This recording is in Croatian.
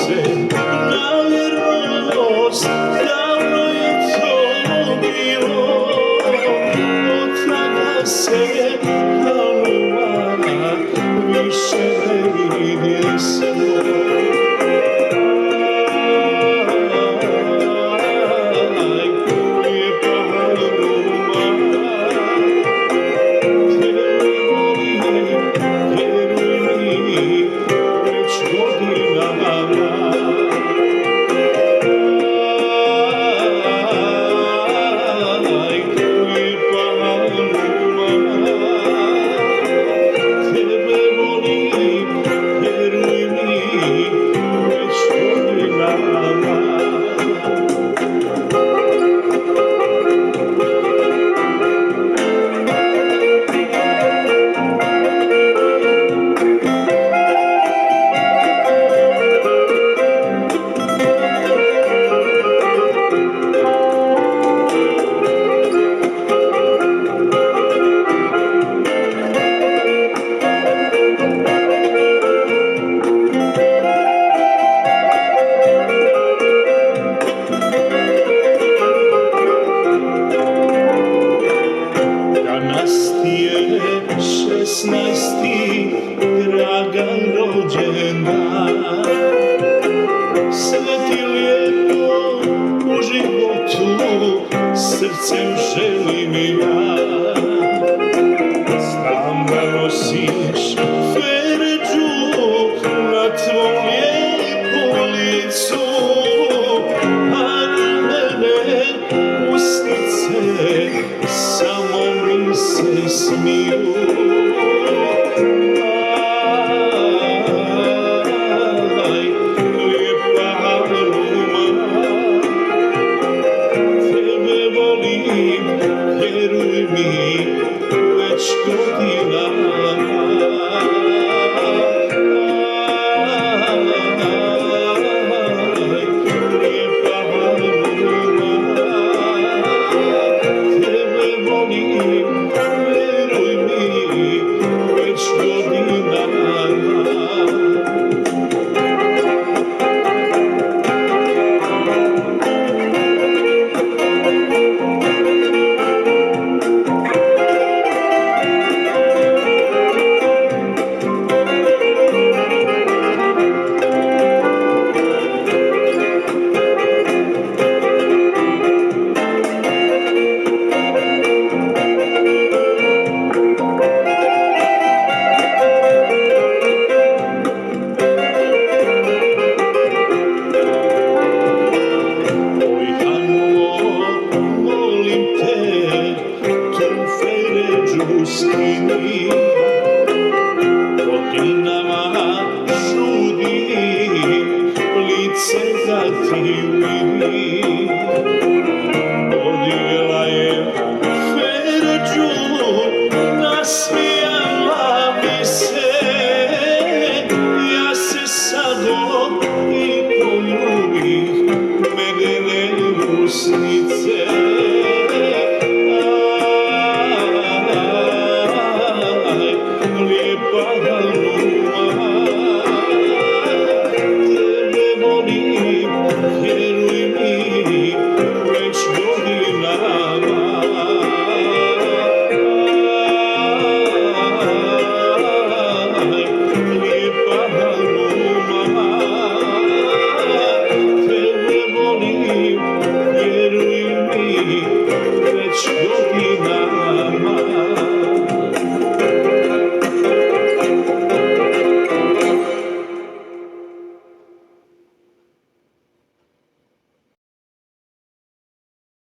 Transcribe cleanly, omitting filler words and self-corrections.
se na vjernost, davno je to bilo, od tada se haluma više ne vidi se. je 16. Dragan rođendan. Sve ti lijepo u životu, srcem želim ja. Znam da nosiš feređu na tvom lijepom licu, ali mene usnice samo mi se smiju. Vjeruj mi, već godinama. Lijepa Haruma, tebe volim, vjeruj mi, već godinama. Skini, godinama žudim, lice da ti vidim. Odjela je feređu, nasmijala mi se, ja se sado i poljubih, medene usnice. Lijepa